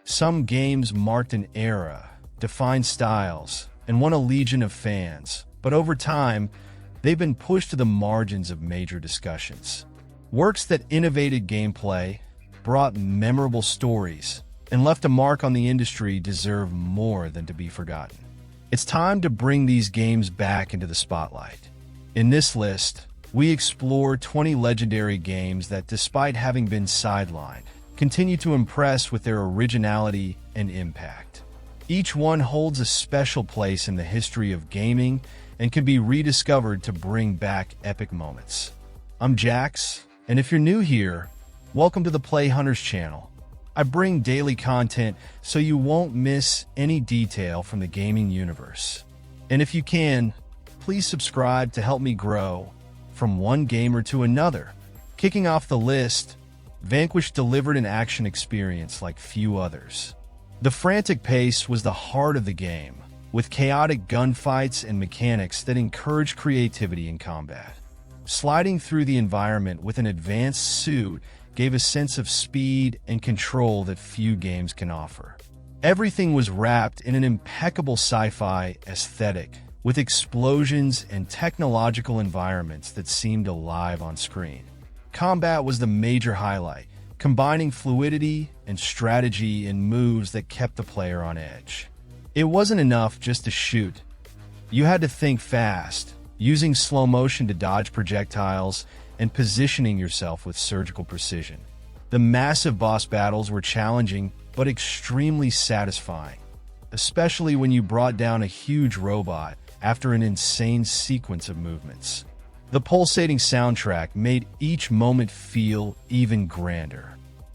Some games marked an era, defined styles, and won a legion of fans, but over time, they've been pushed to the margins of major discussions. Works that innovated gameplay, brought memorable stories, and left a mark on the industry deserve more than to be forgotten. It's time to bring these games back into the spotlight. In this list, we explore 20 legendary games that, despite having been sidelined, continue to impress with their originality and impact. Each one holds a special place in the history of gaming and can be rediscovered to bring back epic moments. I'm Jax, and if you're new here, welcome to the Play Hunters channel. I bring daily content so you won't miss any detail from the gaming universe. And if you can, please subscribe to help me grow from one gamer to another. Kicking off the list, Vanquish delivered an action experience like few others. The frantic pace was the heart of the game, with chaotic gunfights and mechanics that encourage creativity in combat. Sliding through the environment with an advanced suit gave a sense of speed and control that few games can offer. Everything was wrapped in an impeccable sci-fi aesthetic, with explosions and technological environments that seemed alive on screen. Combat was the major highlight, combining fluidity and strategy in moves that kept the player on edge. It wasn't enough just to shoot. You had to think fast, using slow motion to dodge projectiles and positioning yourself with surgical precision. The massive boss battles were challenging but extremely satisfying, especially when you brought down a huge robot after an insane sequence of movements. The pulsating soundtrack made each moment feel even grander.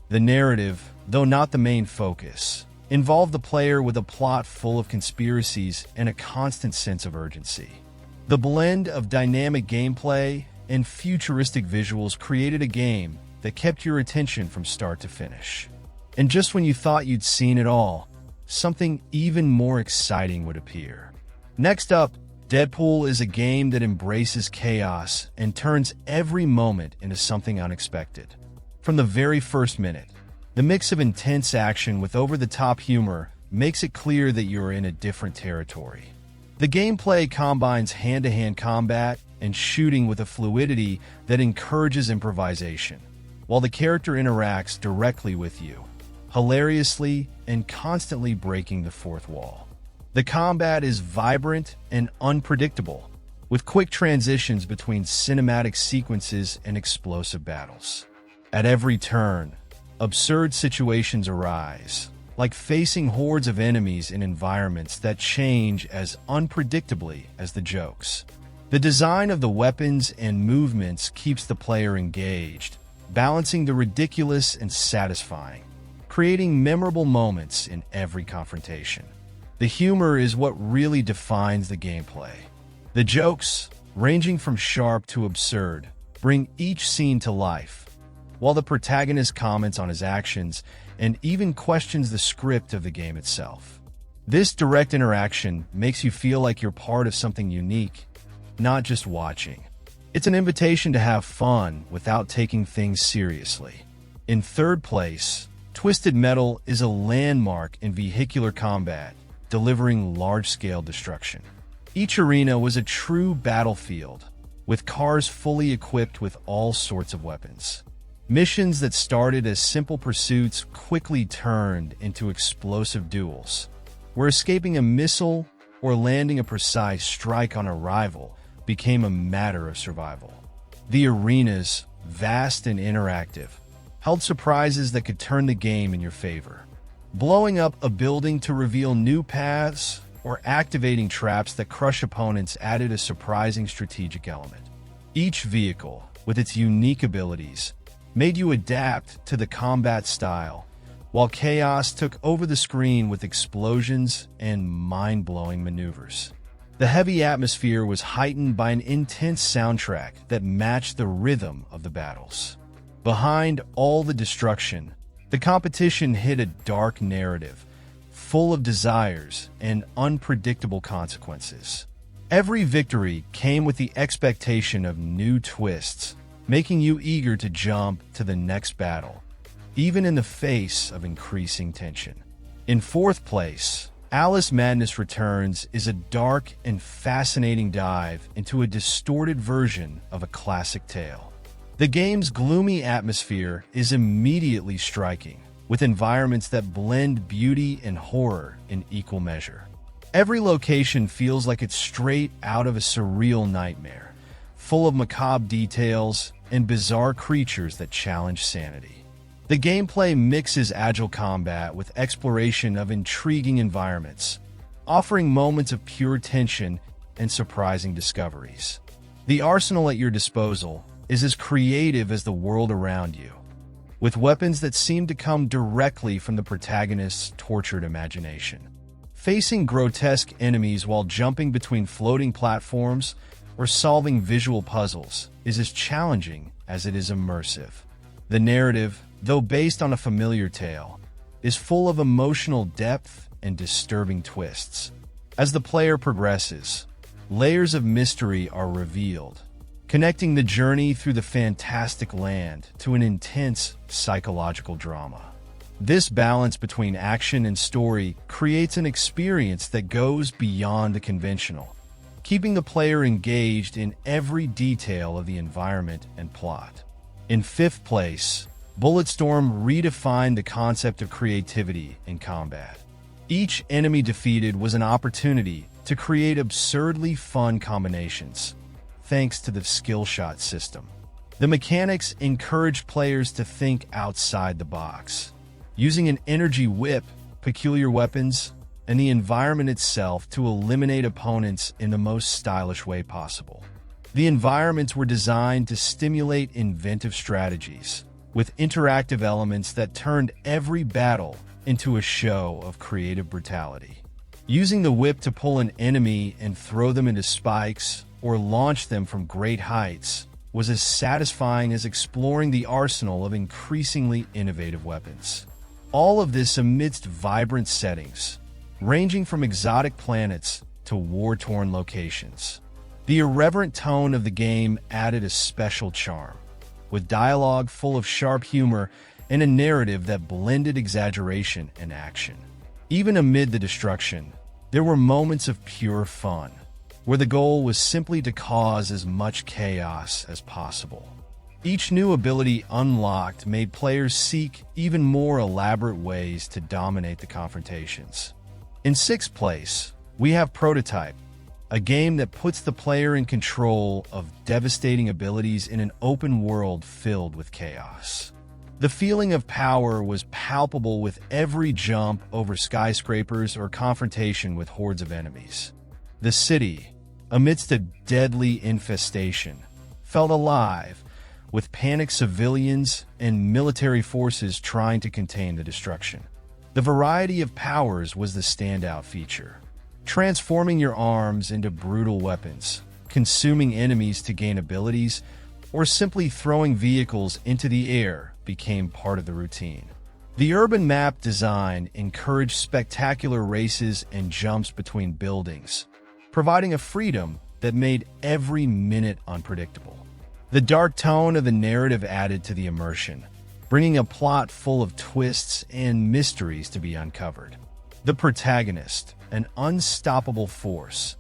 The narrative, though not the main focus, involved the player with a plot full of conspiracies and a constant sense of urgency. The blend of dynamic gameplay and futuristic visuals created a game that kept your attention from start to finish. And just when you thought you'd seen it all, something even more exciting would appear. Next up, Deadpool is a game that embraces chaos and turns every moment into something unexpected. From the very first minute, the mix of intense action with over-the-top humor makes it clear that you're in a different territory. The gameplay combines hand-to-hand combat and shooting with a fluidity that encourages improvisation, while the character interacts directly with you, hilariously and constantly breaking the fourth wall. The combat is vibrant and unpredictable, with quick transitions between cinematic sequences and explosive battles. At every turn, absurd situations arise, like facing hordes of enemies in environments that change as unpredictably as the jokes. The design of the weapons and movements keeps the player engaged, balancing the ridiculous and satisfying, creating memorable moments in every confrontation. The humor is what really defines the gameplay. The jokes, ranging from sharp to absurd, bring each scene to life, while the protagonist comments on his actions and even questions the script of the game itself. This direct interaction makes you feel like you're part of something unique, not just watching. It's an invitation to have fun without taking things seriously. In third place, Twisted Metal is a landmark in vehicular combat, delivering large-scale destruction. Each arena was a true battlefield, with cars fully equipped with all sorts of weapons. Missions that started as simple pursuits quickly turned into explosive duels, where escaping a missile or landing a precise strike on a rival became a matter of survival. The arenas, vast and interactive, held surprises that could turn the game in your favor. Blowing up a building to reveal new paths or activating traps that crush opponents added a surprising strategic element. Each vehicle, with its unique abilities, made you adapt to the combat style, while chaos took over the screen with explosions and mind-blowing maneuvers. The heavy atmosphere was heightened by an intense soundtrack that matched the rhythm of the battles. Behind all the destruction, the competition hid a dark narrative, full of desires and unpredictable consequences. Every victory came with the expectation of new twists, making you eager to jump to the next battle, even in the face of increasing tension. In fourth place, Alice Madness Returns is a dark and fascinating dive into a distorted version of a classic tale. The game's gloomy atmosphere is immediately striking, with environments that blend beauty and horror in equal measure. Every location feels like it's straight out of a surreal nightmare, full of macabre details and bizarre creatures that challenge sanity. The gameplay mixes agile combat with exploration of intriguing environments, offering moments of pure tension and surprising discoveries. The arsenal at your disposal is as creative as the world around you, with weapons that seem to come directly from the protagonist's tortured imagination. Facing grotesque enemies while jumping between floating platforms or solving visual puzzles is as challenging as it is immersive. The narrative, though based on a familiar tale, is full of emotional depth and disturbing twists. As the player progresses, layers of mystery are revealed, connecting the journey through the fantastic land to an intense psychological drama. This balance between action and story creates an experience that goes beyond the conventional, keeping the player engaged in every detail of the environment and plot. In fifth place, Bulletstorm redefined the concept of creativity in combat. Each enemy defeated was an opportunity to create absurdly fun combinations, thanks to the skill shot system. The mechanics encourage players to think outside the box, using an energy whip, peculiar weapons, and the environment itself to eliminate opponents in the most stylish way possible. The environments were designed to stimulate inventive strategies, with interactive elements that turned every battle into a show of creative brutality. Using the whip to pull an enemy and throw them into spikes or launch them from great heights was as satisfying as exploring the arsenal of increasingly innovative weapons. All of this amidst vibrant settings, ranging from exotic planets to war-torn locations. The irreverent tone of the game added a special charm, with dialogue full of sharp humor and a narrative that blended exaggeration and action. Even amid the destruction, there were moments of pure fun, where the goal was simply to cause as much chaos as possible. Each new ability unlocked made players seek even more elaborate ways to dominate the confrontations. In sixth place, we have Prototype, a game that puts the player in control of devastating abilities in an open world filled with chaos. The feeling of power was palpable with every jump over skyscrapers or confrontation with hordes of enemies. The city, amidst a deadly infestation, felt alive, with panicked civilians and military forces trying to contain the destruction. The variety of powers was the standout feature, transforming your arms into brutal weapons, consuming enemies to gain abilities, or simply throwing vehicles into the air became part of the routine. The urban map design encouraged spectacular races and jumps between buildings, providing a freedom that made every minute unpredictable. The dark tone of the narrative added to the immersion, bringing a plot full of twists and mysteries to be uncovered. The protagonist, an unstoppable force,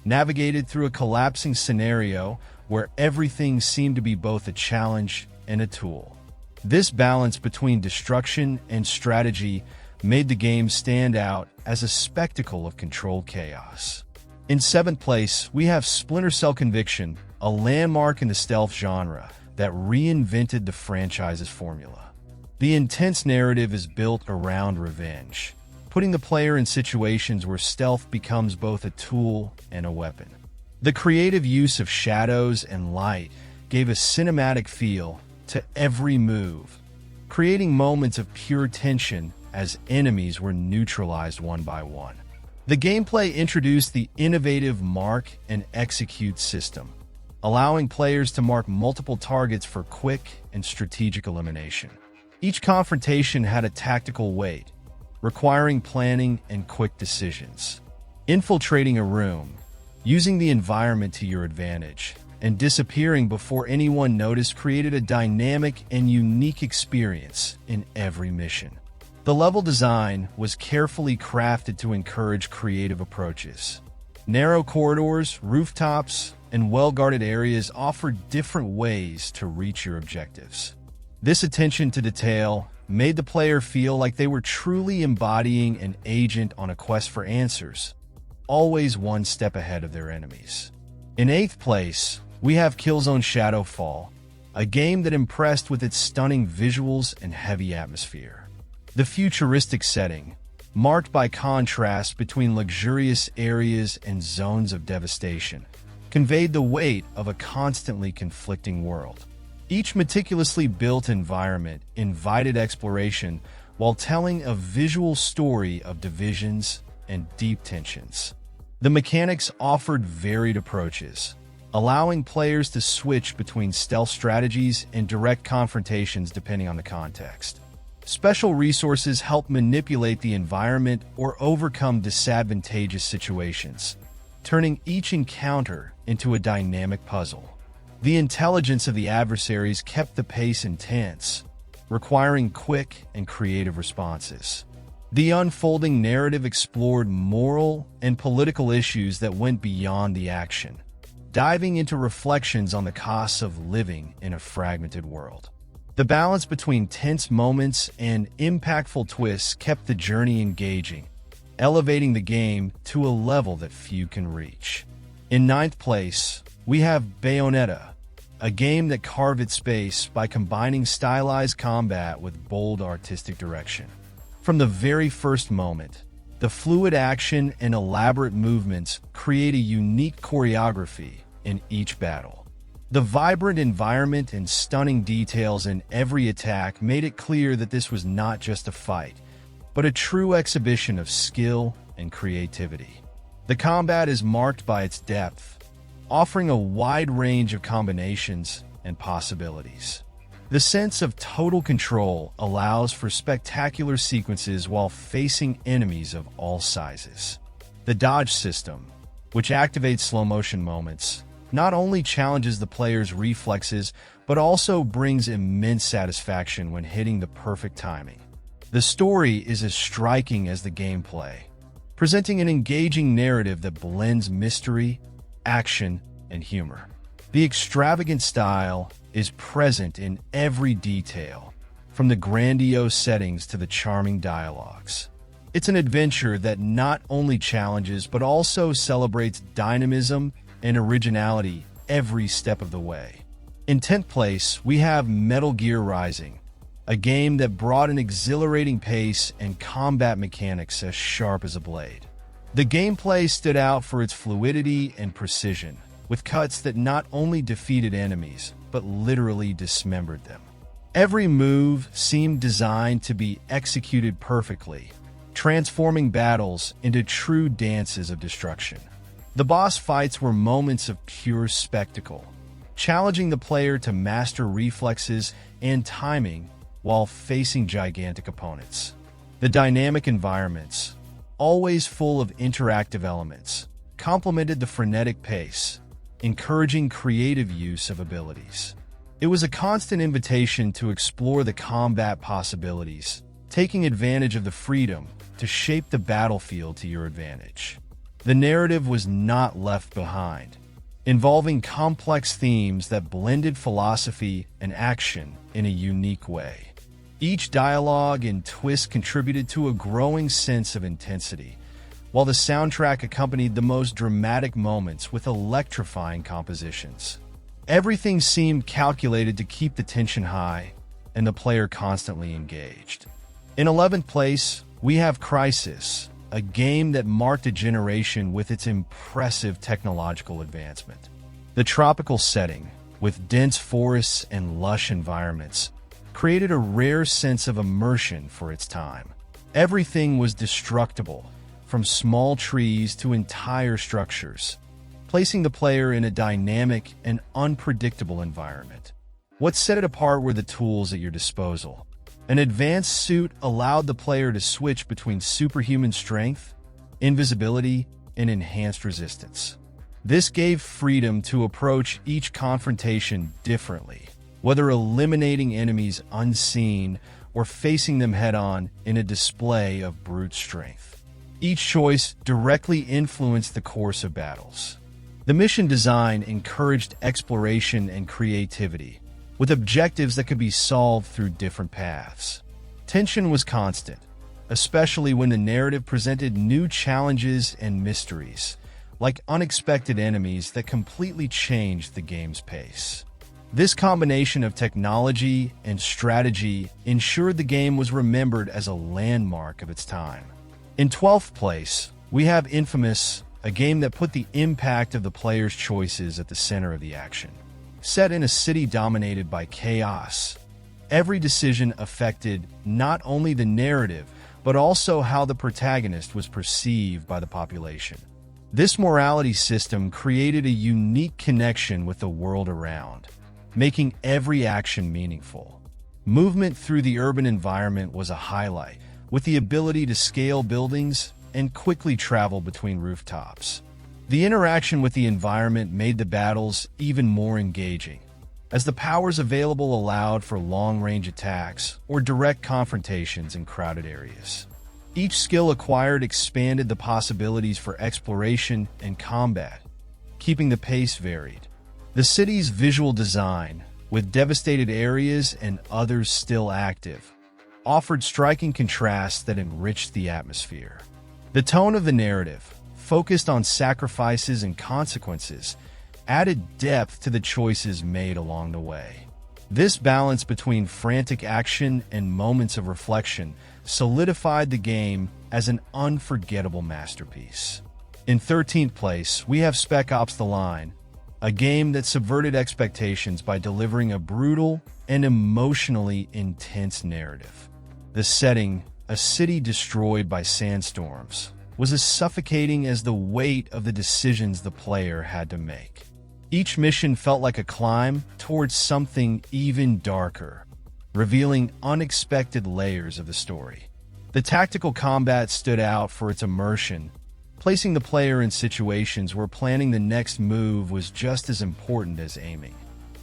navigated through a collapsing scenario where everything seemed to be both a challenge and a tool. This balance between destruction and strategy made the game stand out as a spectacle of controlled chaos. In seventh place, we have Splinter Cell Conviction, a landmark in the stealth genre that reinvented the franchise's formula. The intense narrative is built around revenge, putting the player in situations where stealth becomes both a tool and a weapon. The creative use of shadows and light gave a cinematic feel to every move, creating moments of pure tension as enemies were neutralized one by one. The gameplay introduced the innovative Mark and Execute system, allowing players to mark multiple targets for quick and strategic elimination. Each confrontation had a tactical weight, requiring planning and quick decisions. Infiltrating a room, using the environment to your advantage, and disappearing before anyone noticed created a dynamic and unique experience in every mission. The level design was carefully crafted to encourage creative approaches. Narrow corridors, rooftops, and well-guarded areas offered different ways to reach your objectives. This attention to detail made the player feel like they were truly embodying an agent on a quest for answers, always one step ahead of their enemies. In 8th place, we have Killzone Shadowfall, a game that impressed with its stunning visuals and heavy atmosphere. The futuristic setting, marked by contrast between luxurious areas and zones of devastation, conveyed the weight of a constantly conflicting world. Each meticulously built environment invited exploration while telling a visual story of divisions and deep tensions. The mechanics offered varied approaches, allowing players to switch between stealth strategies and direct confrontations depending on the context. Special resources help manipulate the environment or overcome disadvantageous situations, turning each encounter into a dynamic puzzle. The intelligence of the adversaries kept the pace intense, requiring quick and creative responses. The unfolding narrative explored moral and political issues that went beyond the action, diving into reflections on the costs of living in a fragmented world. The balance between tense moments and impactful twists kept the journey engaging, elevating the game to a level that few can reach. In 9th place, we have Bayonetta, a game that carved its space by combining stylized combat with bold artistic direction. From the very first moment, the fluid action and elaborate movements create a unique choreography in each battle. The vibrant environment and stunning details in every attack made it clear that this was not just a fight, but a true exhibition of skill and creativity. The combat is marked by its depth, offering a wide range of combinations and possibilities. The sense of total control allows for spectacular sequences while facing enemies of all sizes. The dodge system, which activates slow-motion moments, not only challenges the player's reflexes, but also brings immense satisfaction when hitting the perfect timing. The story is as striking as the gameplay, presenting an engaging narrative that blends mystery, action, and humor. The extravagant style is present in every detail, from the grandiose settings to the charming dialogues. It's an adventure that not only challenges but also celebrates dynamism and originality every step of the way. In 10th place, we have Metal Gear Rising, a game that brought an exhilarating pace and combat mechanics as sharp as a blade. The gameplay stood out for its fluidity and precision, with cuts that not only defeated enemies, but literally dismembered them. Every move seemed designed to be executed perfectly, transforming battles into true dances of destruction. The boss fights were moments of pure spectacle, challenging the player to master reflexes and timing while facing gigantic opponents. The dynamic environments, always full of interactive elements, complemented the frenetic pace, encouraging creative use of abilities. It was a constant invitation to explore the combat possibilities, taking advantage of the freedom to shape the battlefield to your advantage. The narrative was not left behind, involving complex themes that blended philosophy and action in a unique way. Each dialogue and twist contributed to a growing sense of intensity, while the soundtrack accompanied the most dramatic moments with electrifying compositions. Everything seemed calculated to keep the tension high and the player constantly engaged. In 11th place, we have Crysis, a game that marked a generation with its impressive technological advancement. The tropical setting, with dense forests and lush environments, created a rare sense of immersion for its time. Everything was destructible, from small trees to entire structures, placing the player in a dynamic and unpredictable environment. What set it apart were the tools at your disposal. An advanced suit allowed the player to switch between superhuman strength, invisibility, and enhanced resistance. This gave freedom to approach each confrontation differently, whether eliminating enemies unseen or facing them head-on in a display of brute strength. Each choice directly influenced the course of battles. The mission design encouraged exploration and creativity, with objectives that could be solved through different paths. Tension was constant, especially when the narrative presented new challenges and mysteries, like unexpected enemies that completely changed the game's pace. This combination of technology and strategy ensured the game was remembered as a landmark of its time. In 12th place, we have Infamous, a game that put the impact of the player's choices at the center of the action. Set in a city dominated by chaos, every decision affected not only the narrative, but also how the protagonist was perceived by the population. This morality system created a unique connection with the world around, making every action meaningful. Movement through the urban environment was a highlight, with the ability to scale buildings and quickly travel between rooftops. The interaction with the environment made the battles even more engaging, as the powers available allowed for long-range attacks or direct confrontations in crowded areas. Each skill acquired expanded the possibilities for exploration and combat, keeping the pace varied. The city's visual design, with devastated areas and others still active, offered striking contrasts that enriched the atmosphere. The tone of the narrative, focused on sacrifices and consequences, added depth to the choices made along the way. This balance between frantic action and moments of reflection solidified the game as an unforgettable masterpiece. In 13th place, we have Spec Ops: The Line, a game that subverted expectations by delivering a brutal and emotionally intense narrative. The setting, a city destroyed by sandstorms, was as suffocating as the weight of the decisions the player had to make. Each mission felt like a climb towards something even darker, revealing unexpected layers of the story. The tactical combat stood out for its immersion, placing the player in situations where planning the next move was just as important as aiming.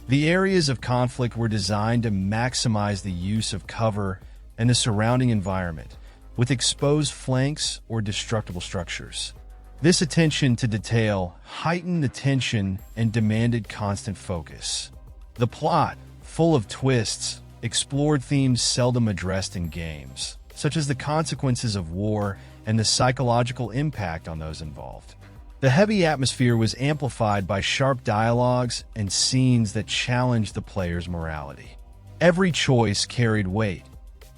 The areas of conflict were designed to maximize the use of cover and the surrounding environment, with exposed flanks or destructible structures. This attention to detail heightened the tension and demanded constant focus. The plot, full of twists, explored themes seldom addressed in games, such as the consequences of war and the psychological impact on those involved. The heavy atmosphere was amplified by sharp dialogues and scenes that challenged the player's morality. Every choice carried weight,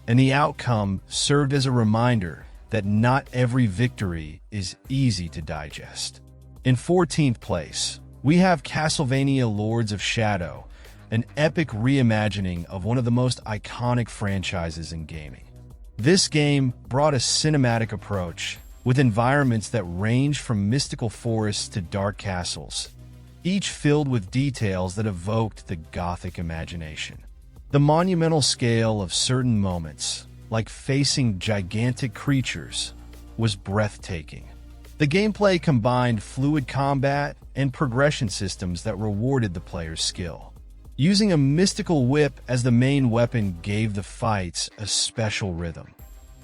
and the outcome served as a reminder that not every victory is easy to digest. In 14th place, we have Castlevania Lords of Shadow, an epic reimagining of one of the most iconic franchises in gaming. This game brought a cinematic approach, with environments that range from mystical forests to dark castles, each filled with details that evoked the Gothic imagination. The monumental scale of certain moments, like facing gigantic creatures, was breathtaking. The gameplay combined fluid combat and progression systems that rewarded the player's skill. Using a mystical whip as the main weapon gave the fights a special rhythm,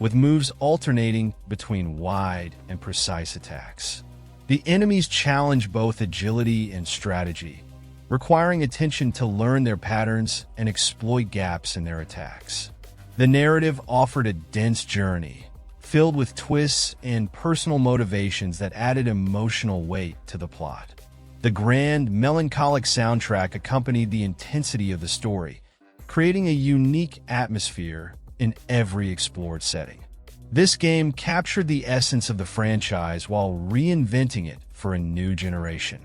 with moves alternating between wide and precise attacks. The enemies challenge both agility and strategy, requiring attention to learn their patterns and exploit gaps in their attacks. The narrative offered a dense journey, filled with twists and personal motivations that added emotional weight to the plot. The grand, melancholic soundtrack accompanied the intensity of the story, creating a unique atmosphere in every explored setting. This game captured the essence of the franchise while reinventing it for a new generation.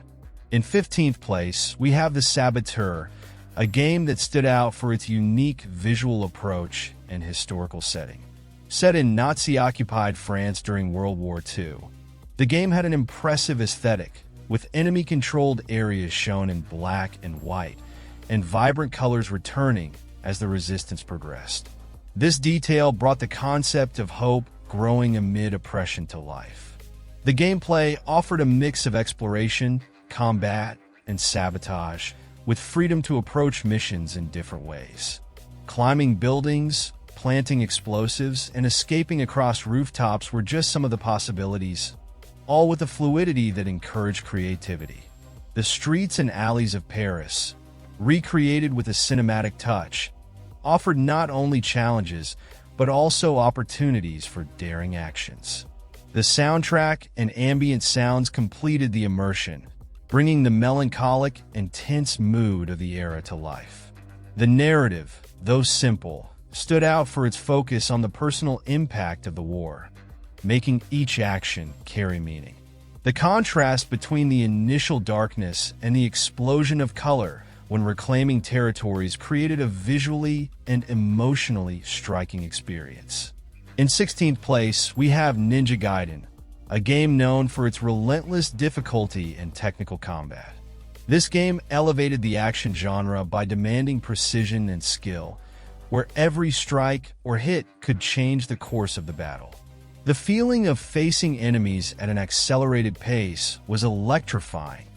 In 15th place, we have the Saboteur, a game that stood out for its unique visual approach and historical setting. Set in Nazi-occupied France during World War II, the game had an impressive aesthetic, with enemy-controlled areas shown in black and white, and vibrant colors returning as the resistance progressed. This detail brought the concept of hope growing amid oppression to life. The gameplay offered a mix of exploration, combat, and sabotage, with freedom to approach missions in different ways. Climbing buildings, planting explosives and escaping across rooftops were just some of the possibilities, all with a fluidity that encouraged creativity. The streets and alleys of Paris, recreated with a cinematic touch, offered not only challenges, but also opportunities for daring actions. The soundtrack and ambient sounds completed the immersion, bringing the melancholic and tense mood of the era to life. The narrative, though simple, stood out for its focus on the personal impact of the war, making each action carry meaning. The contrast between the initial darkness and the explosion of color when reclaiming territories created a visually and emotionally striking experience. In 16th place, we have Ninja Gaiden, a game known for its relentless difficulty and technical combat. This game elevated the action genre by demanding precision and skill, where every strike or hit could change the course of the battle. The feeling of facing enemies at an accelerated pace was electrifying,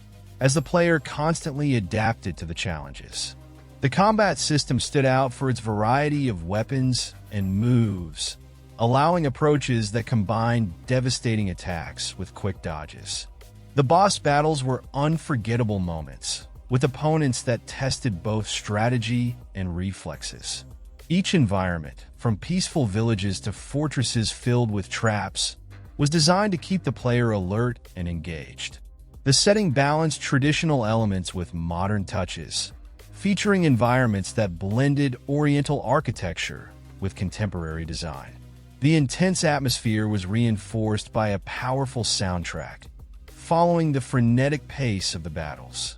as the player constantly adapted to the challenges. The combat system stood out for its variety of weapons and moves, allowing approaches that combined devastating attacks with quick dodges. The boss battles were unforgettable moments, with opponents that tested both strategy and reflexes. Each environment, from peaceful villages to fortresses filled with traps, was designed to keep the player alert and engaged. The setting balanced traditional elements with modern touches, featuring environments that blended Oriental architecture with contemporary design. The intense atmosphere was reinforced by a powerful soundtrack, following the frenetic pace of the battles.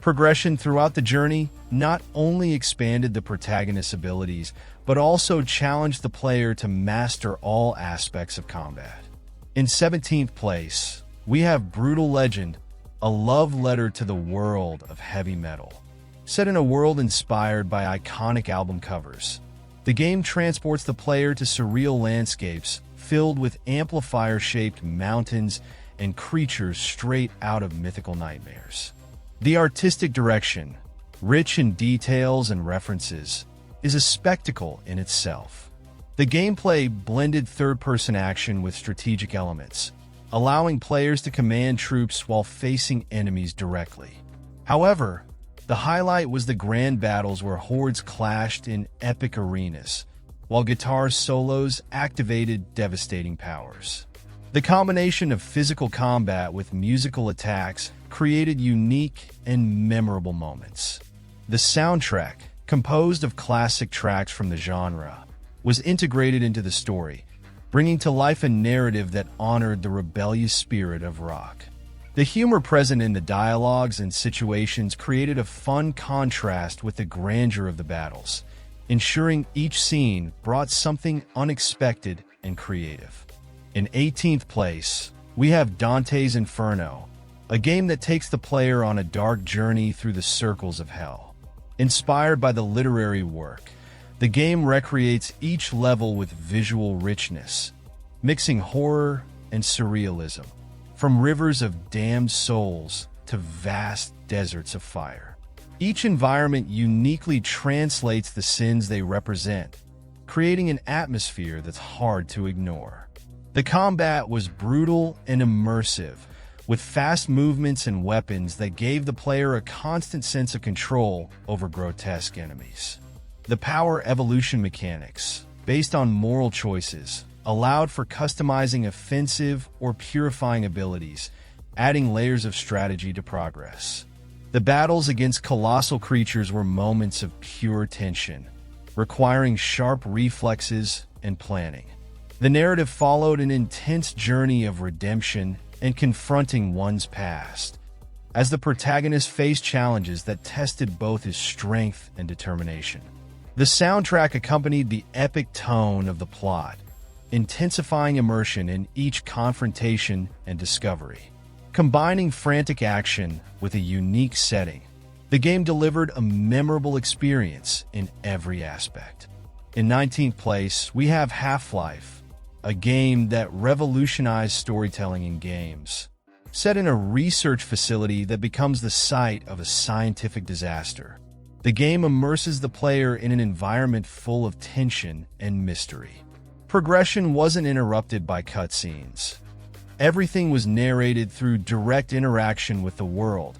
Progression throughout the journey not only expanded the protagonist's abilities, but also challenged the player to master all aspects of combat. In 17th place, we have Brutal Legend, a love letter to the world of heavy metal. Set in a world inspired by iconic album covers, the game transports the player to surreal landscapes filled with amplifier-shaped mountains and creatures straight out of mythical nightmares. The artistic direction, rich in details and references, is a spectacle in itself. The gameplay blended third-person action with strategic elements, allowing players to command troops while facing enemies directly. However, the highlight was the grand battles where hordes clashed in epic arenas, while guitar solos activated devastating powers. The combination of physical combat with musical attacks created unique and memorable moments. The soundtrack, composed of classic tracks from the genre, was integrated into the story, bringing to life a narrative that honored the rebellious spirit of rock. The humor present in the dialogues and situations created a fun contrast with the grandeur of the battles, ensuring each scene brought something unexpected and creative. In 18th place, we have Dante's Inferno, a game that takes the player on a dark journey through the circles of hell. Inspired by the literary work, the game recreates each level with visual richness, mixing horror and surrealism, from rivers of damned souls to vast deserts of fire. Each environment uniquely translates the sins they represent, creating an atmosphere that's hard to ignore. The combat was brutal and immersive, with fast movements and weapons that gave the player a constant sense of control over grotesque enemies. The power evolution mechanics, based on moral choices, allowed for customizing offensive or purifying abilities, adding layers of strategy to progress. The battles against colossal creatures were moments of pure tension, requiring sharp reflexes and planning. The narrative followed an intense journey of redemption and confronting one's past, as the protagonist faced challenges that tested both his strength and determination. The soundtrack accompanied the epic tone of the plot, intensifying immersion in each confrontation and discovery. Combining frantic action with a unique setting, the game delivered a memorable experience in every aspect. In 19th place, we have Half-Life, a game that revolutionized storytelling in games. Set in a research facility that becomes the site of a scientific disaster, The game immerses the player in an environment full of tension and mystery. Progression wasn't interrupted by cutscenes. Everything was narrated through direct interaction with the world,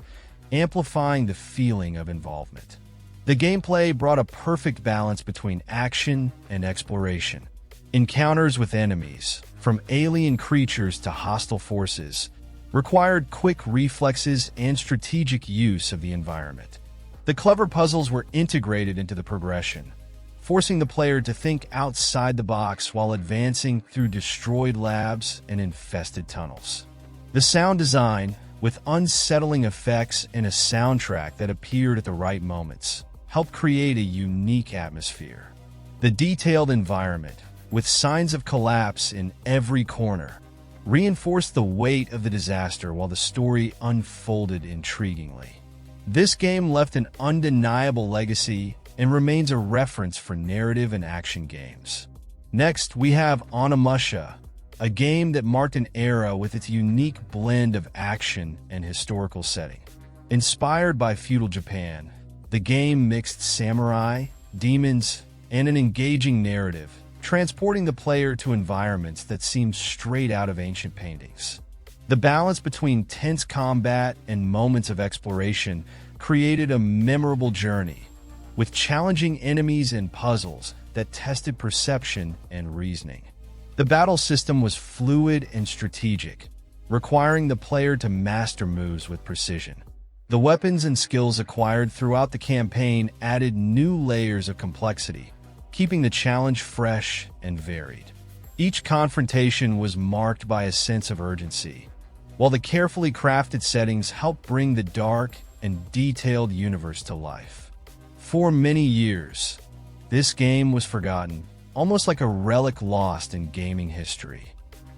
amplifying the feeling of involvement. The gameplay brought a perfect balance between action and exploration. Encounters with enemies, from alien creatures to hostile forces, required quick reflexes and strategic use of the environment. The clever puzzles were integrated into the progression, forcing the player to think outside the box while advancing through destroyed labs and infested tunnels. The sound design, with unsettling effects and a soundtrack that appeared at the right moments, helped create a unique atmosphere. The detailed environment, with signs of collapse in every corner, reinforced the weight of the disaster while the story unfolded intriguingly. This game left an undeniable legacy and remains a reference for narrative and action games. Next, we have Onimusha, a game that marked an era with its unique blend of action and historical setting. Inspired by feudal Japan, the game mixed samurai, demons, and an engaging narrative, transporting the player to environments that seemed straight out of ancient paintings. The balance between tense combat and moments of exploration created a memorable journey, with challenging enemies and puzzles that tested perception and reasoning. The battle system was fluid and strategic, requiring the player to master moves with precision. The weapons and skills acquired throughout the campaign added new layers of complexity, keeping the challenge fresh and varied. Each confrontation was marked by a sense of urgency, while the carefully crafted settings helped bring the dark and detailed universe to life. For many years, this game was forgotten, almost like a relic lost in gaming history.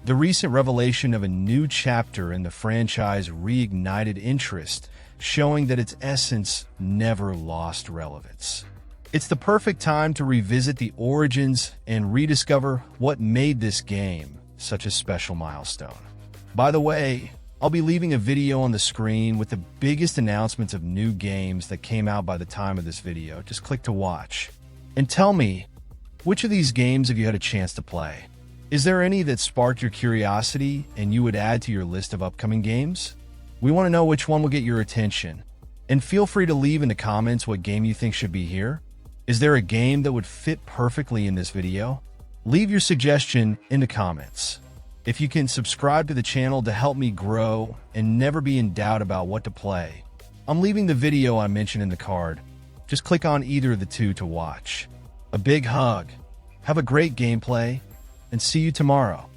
The recent revelation of a new chapter in the franchise reignited interest, showing that its essence never lost relevance. It's the perfect time to revisit the origins and rediscover what made this game such a special milestone. By the way, I'll be leaving a video on the screen with the biggest announcements of new games that came out by the time of this video. Just click to watch. And tell me, which of these games have you had a chance to play? Is there any that sparked your curiosity and you would add to your list of upcoming games? We want to know which one will get your attention. And feel free to leave in the comments what game you think should be here. Is there a game that would fit perfectly in this video? Leave your suggestion in the comments. If you can subscribe to the channel to help me grow and never be in doubt about what to play, I'm leaving the video I mentioned in the card. Just click on either of the two to watch. A big hug, have a great gameplay, and see you tomorrow.